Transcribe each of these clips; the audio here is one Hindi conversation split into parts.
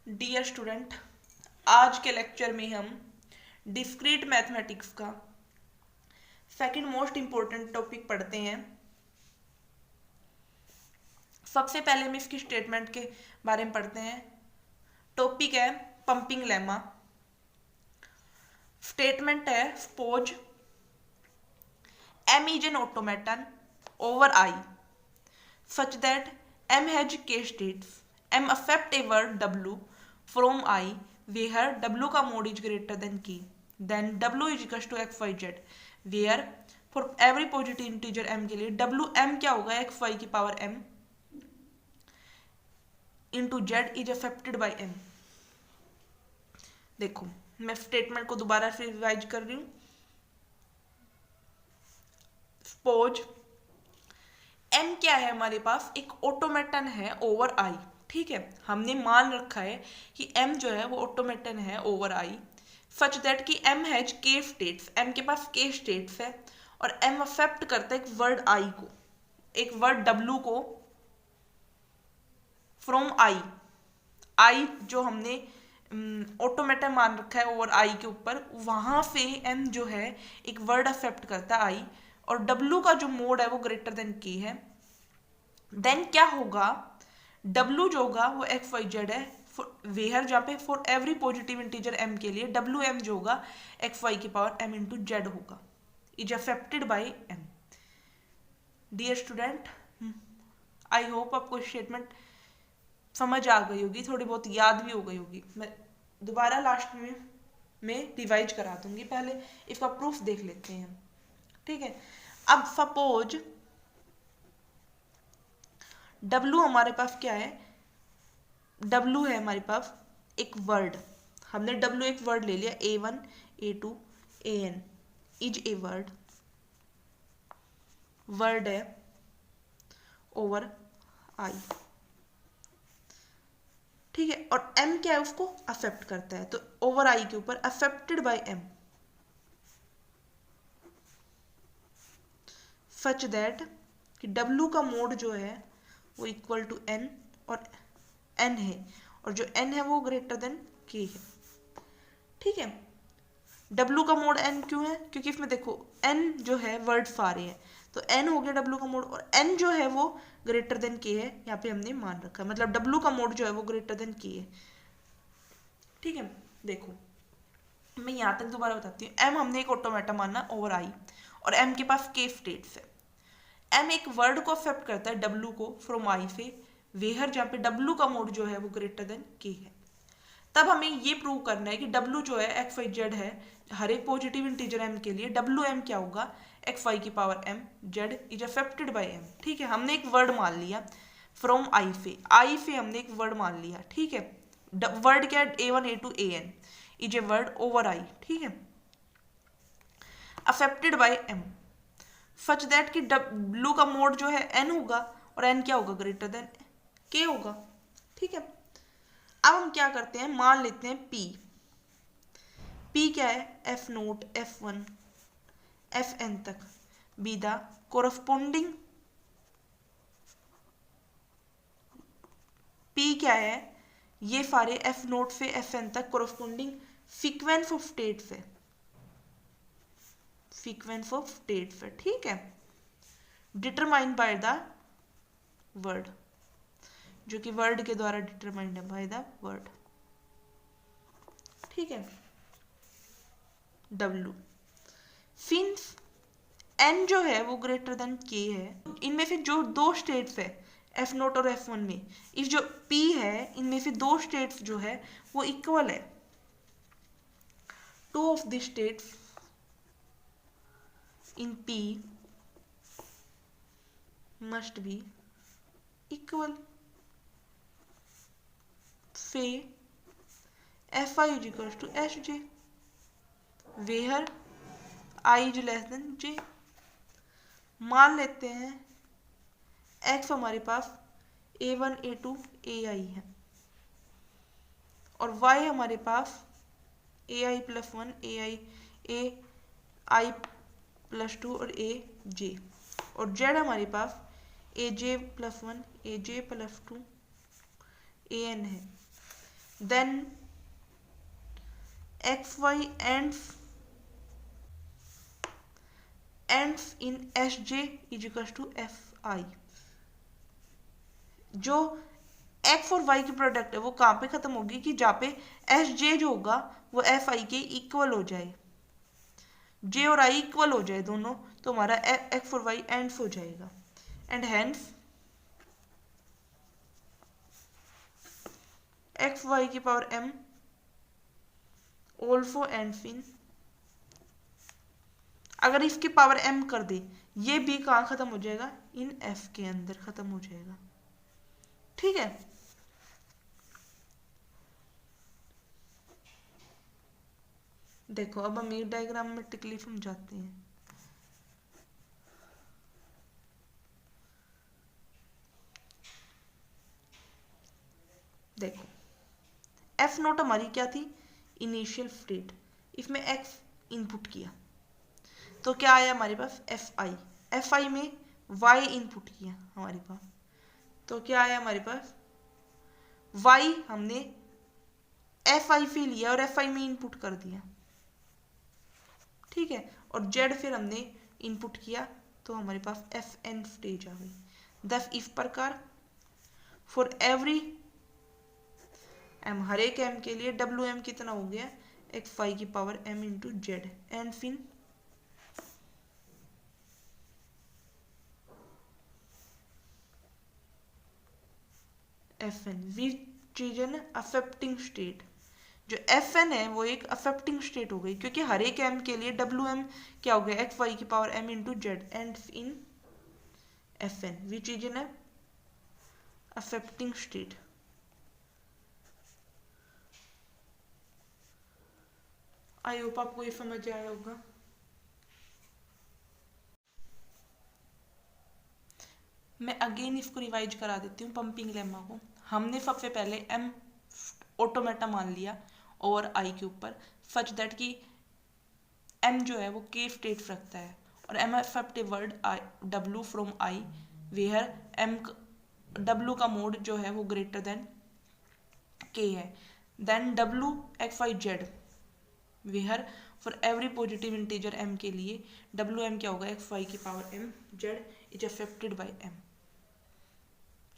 डियर स्टूडेंट, आज के लेक्चर में हम डिस्क्रीट मैथमेटिक्स का सेकंड मोस्ट इम्पोर्टेंट टॉपिक पढ़ते हैं। सबसे पहले हम इसकी स्टेटमेंट के बारे में पढ़ते हैं। टॉपिक है पंपिंग लेमा। स्टेटमेंट है suppose M is an automaton over I such that M has k states. M accept a word W from I where W का mode is greater than k. Then W is equals to x y z where for every positive integer M के लिए W M क्या होगा x y की power M into z is affected by M। देखो मैं स्टेटमेंट को दोबारा से रिवाइज कर रही हूँ। सपोज M क्या है हमारे पास, एक ऑटोमेटन है ओवर I। ठीक है, हमने मान रखा है कि M जो है वो ऑटोमेटन है ओवर I सच दैट कि M has k states. M के पास k स्टेट्स है और M एक्सेप्ट करता है एक वर्ड I को, एक वर्ड W को फ्रॉम I जो हमने ऑटोमेटन मान रखा है ओवर I के ऊपर, वहां से M जो है एक वर्ड एक्सेप्ट करता है I और W का जो मोड है वो ग्रेटर देन k है। देन क्या होगा, W जो होगा वो एक्स वाई जेड है वेयर, जहाँ पे for every positive integer M के लिए WM जो होगा एक्स वाई की पावर M इंटू जेड होगा, is affected by M। Dear student, I hope आपको स्टेटमेंट समझ आ गई होगी, थोड़ी बहुत याद भी हो गई होगी। मैं दोबारा लास्ट में रिवाइज करा दूंगी, पहले इसका प्रूफ देख लेते हैं। ठीक है, अब सपोज W हमारे पास क्या है, W है हमारे पास एक वर्ड। हमने W एक वर्ड ले लिया, A1 A2 AN is a word है ओवर I। ठीक है, और M क्या है, उसको अफेक्ट करता है, तो ओवर I के ऊपर affected by M such that कि W का मोड जो है वो इक्वल टू N और N है, और जो N है वो ग्रेटर देन K है। ठीक है, W का मोड N क्यों है, क्योंकि इसमें देखो N जो है वर्ड सारे हैं, तो N हो गया W का मोड, और N जो है वो ग्रेटर देन K है, यहाँ पे हमने मान रखा है, मतलब W का मोड जो है वो ग्रेटर देन K है। ठीक है, देखो मैं यहाँ तक दोबारा बताती हूँ। M हमने एक ऑटोमेटा माना ओवर I और M के पास K स्टेट्स है। M एक वर्ड को एक्सेप्ट करता है W को फ्रॉम I से वेयर, जहाँ पे W का मोड जो है वो ग्रेटर देन K है। तब हमें ये प्रूव करना है कि W जो है एक्स वाई जेड है, हर एक पॉजिटिव इंटीजर M के लिए WM क्या होगा, एक्स वाई की power M Z is affected bye M। ठीक है, हमने एक वर्ड मान लिया फ्रॉम I से हमने एक वर्ड मान लिया। ठीक है, वर्ड क्या है, A1 A2 AN is a word over I। ठीक है, affected by M such that कि W का मोड जो है N होगा और N क्या होगा, ग्रेटर देन K होगा। ठीक है, अब हम क्या करते हैं, मान लेते हैं P क्या है, F नोट F1 Fn तक बी द कोरस्पोंडिंग, P क्या है, ये सारे F नोट से Fn तक कोरस्पोंडिंग सीक्वेंस ऑफ स्टेट्स है, सीक्वेंस ऑफ स्टेट्स है। ठीक है, डिटरमाइंड बाय द वर्ड, जो कि वर्ड के द्वारा डिटरमाइंड है बाय द वर्ड। ठीक है, W सिंस N जो है वो ग्रेटर देन K है, इनमें से जो दो स्टेट्स है F नोट और F1 में, इस जो P है इनमें से दो स्टेट्स जो है वो इक्वल है। To of the states in P must be equal, say Fi is equals to Sj where I is less than J। मान लेते हैं X हमारे पास A1 A2 AI है और Y हमारे पास AI प्लस 1 AI प्लस 2 और AJ, और Z हमारे पास AJ plus 1 AJ plus 2 AN है। then xy ends in sj is equals to fi। जो एक्स और वाई की प्रोडक्ट है वो कहाँ पे खत्म होगी कि जहाँ पे एस जे जो होगा वो एफ आई के इक्वल हो जाए, जे और आई इक्वल हो जाए दोनों, तो हमारा एक्स और वाई एंड्स हो जाएगा। एंड हेंस एक्स वाई की power m also ends in, अगर इसकी पावर m कर दे ये भी कहाँ खत्म हो जाएगा, इन f के अंदर खत्म हो जाएगा। ठीक है, देखो अब हम एक डायग्राम में टिकली समझाते हैं। देखो एफ नोट हमारी क्या थी, इनिशियल स्टेट, इसमें एक्स इनपुट किया तो क्या आया हमारे पास एफ आई में वाई इनपुट किया हमारे पास, तो क्या आया हमारे पास वाई हमने एफ आई से लिया और एफ आई में इनपुट कर दिया। ठीक है, और जेड फिर हमने इनपुट किया तो हमारे पास एफ एन स्टेज आ गई। दस इस प्रकार फॉर एवरी एम, हर एक एम के लिए डब्ल्यू एम कितना हो गया, एक्स वाई की power M into Z and फिर F N which is N affecting state. जो एफ एन है वो एक अफेक्टिंग स्टेट हो गई क्योंकि हर एक एम के लिए डब्ल्यू एम क्या हो गया, एक्स वाई की power M into Z and in F N which is N affecting state. I hope आपको ये समझ आया होगा। मैं अगेन इसको रिवाइज करा देती हूँ पंपिंग लेमा को। हमने सबसे पहले एम ऑटोमेटा मान लिया और आई के ऊपर सच दैट कि एम जो है वो के स्टेट रखता है और M except a word I W from I where M W का मोड जो है वो ग्रेटर देन के है। Then W x y z where for every positive integer M के लिए डब्ल्यू एम क्या होगा, एक्स वाई की power M z is affected by M.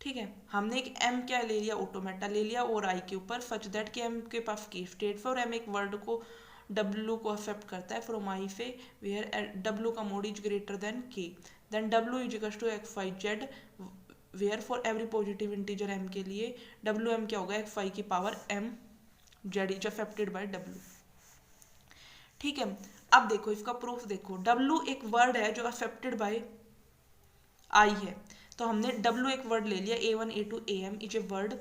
ठीक है, हमने एक एम क्या ले लिया, ऑटोमेटा ले लिया और आई के ऊपर सच दैट कि एम के पास की स्टेट है और एम एक वर्ड को डब्ल्यू को अफेक्ट करता है फ्रॉम आई से वेयर डब्ल्यू का mod is greater than K. Then W is equal to x y z where for every positive integer M के लिए डब्ल्यू एम क्या होगा, एक्स वाई की power M z is affected by W. ठीक है, अब देखो इसका प्रूफ देखो, डब्ल्यू एक वर्ड है जो अफेक्टेड बाय आई है, तो हमने डब्ल्यू एक वर्ड ले लिया A1 A2 AM is a word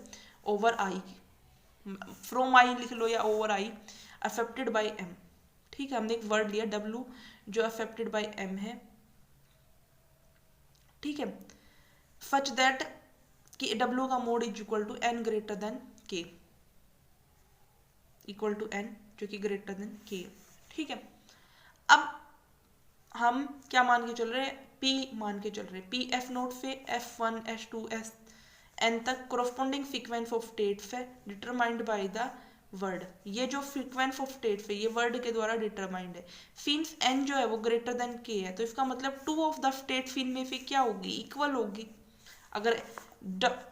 over I, from I लिख लो या over I affected by M. ठीक है, हमने एक वर्ड लिया डब्ल्यू जो अफेक्टेड बाय एम है। ठीक है, सच दैट कि डब्ल्यू का mod is equal to N greater than K, equal to N जो कि ग्रेटर देन के। ठीक है, अब हम क्या मान के चल रहे हैं, P मान के चल रहे हैं, P F नोट से F1 S2 Sn तक कोरोस्पोंडिंग सीक्वेंस ऑफ स्टेट्स है डिटरमाइंड बाय द वर्ड। ये जो सीक्वेंस ऑफ स्टेट्स है ये वर्ड के द्वारा डिटरमाइंड है। सिंस n जो है वो ग्रेटर देन k है तो इसका मतलब टू ऑफ द स्टेट्स इनमें से क्या होगी, इक्वल होगी। अगर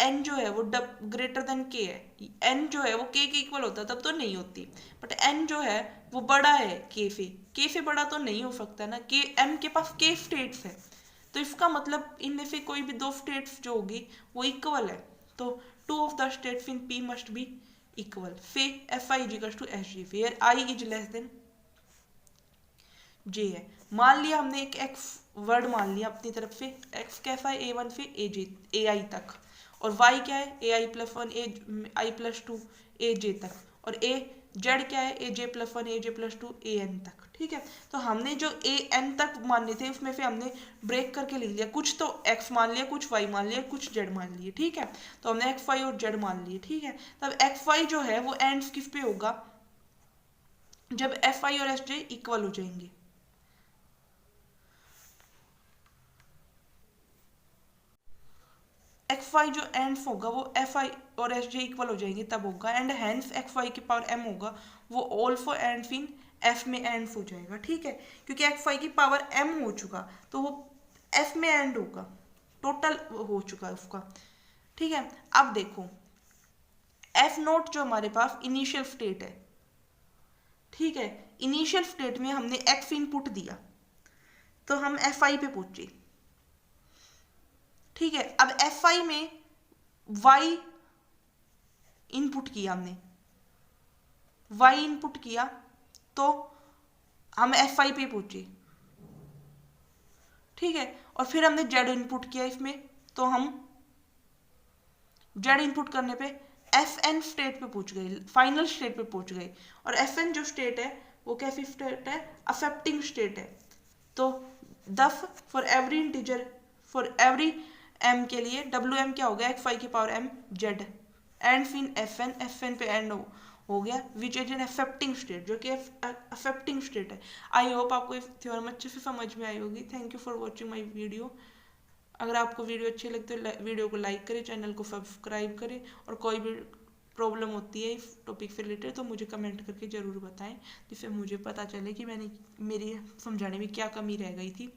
n जो है वो ग्रेटर देन k है, n जो है वो k के इक्वल होता तब तो नहीं होती, बट n जो है वो बड़ा है k से बड़ा तो नहीं हो सकता ना, k m के पास k स्टेट्स है तो इसका मतलब इनमें से कोई भी दो स्टेट्स जो होगी वो इक्वल है, तो two of the states in p must be equal. फे fi is equal to S G where i is less than j है। मान लिया हमने एक x वर्ड मान लिया अपनी तरफ से, x कैसा है a1 से ai तक, और y क्या है ai+1 ai+2 aj तक, और a z क्या है aj+1 aj+2 an तक। ठीक है, तो हमने जो an तक मानने थे उसमें से हमने ब्रेक करके लिख लिया, कुछ तो x मान लिया, कुछ y मान लिया, कुछ z मान लिए। ठीक है, तो हमने x y और z मान लिए। ठीक है, तब x y जो है वो एंड्स किस पे होगा, जब f i और s j इक्वल हो जाएंगे। एक्स वाई जो एंड होगा वो एफ आई और एस जे इक्वल हो जाएंगे तब होगा, एंड हैंस एक्स वाई की पावर एम होगा वो ऑल्सो एंड इन एफ में एंड हो जाएगा। ठीक है, क्योंकि एक्स वाई की पावर एम हो चुका तो वो एफ में एंड होगा, टोटल हो चुका है उसका। ठीक है, अब देखो एफ नोट जो हमारे पास इनिशियल स्टेट है, ठीक है, इनिशियल स्टेट में हमने एक्स इनपुट दिया तो हम एफ आई पे पहुंचे। ठीक है, अब एफ आई में वाई इनपुट किया, हमने वाई इनपुट किया तो हम एफ आई पे पहुंचे। ठीक है, और फिर हमने जेड इनपुट किया इसमें तो हम जेड इनपुट करने पे एफ एन स्टेट पे पहुंच गए, फाइनल स्टेट पे पहुंच गए। और एफ एन जो स्टेट है वो कैसी स्टेट है, अफेक्टिंग स्टेट है। तो thus for every integer for every M के लिए डब्ल्यू एम क्या हो गया, एक्स वाई की पावर एम जेड एंड फिर एफ एन पे एंड हो गया which is N affecting state, जो कि अफेक्टिंग स्टेट है। आई होप आपको थ्योरम अच्छे से समझ में आई होगी। Thank you for watching my video. अगर आपको वीडियो अच्छी लगती है वीडियो को लाइक करें, चैनल को सब्सक्राइब करें, और कोई भी प्रॉब्लम होती है इस टॉपिक से रिलेटेड तो मुझे कमेंट करके ज़रूर बताएं, जिससे मुझे पता चले कि मैंने मेरी समझाने में क्या कमी रह गई थी।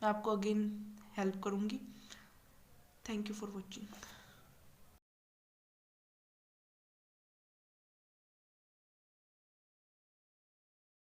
मैं आपको अगेन हेल्प करूँगी। Thank you for watching.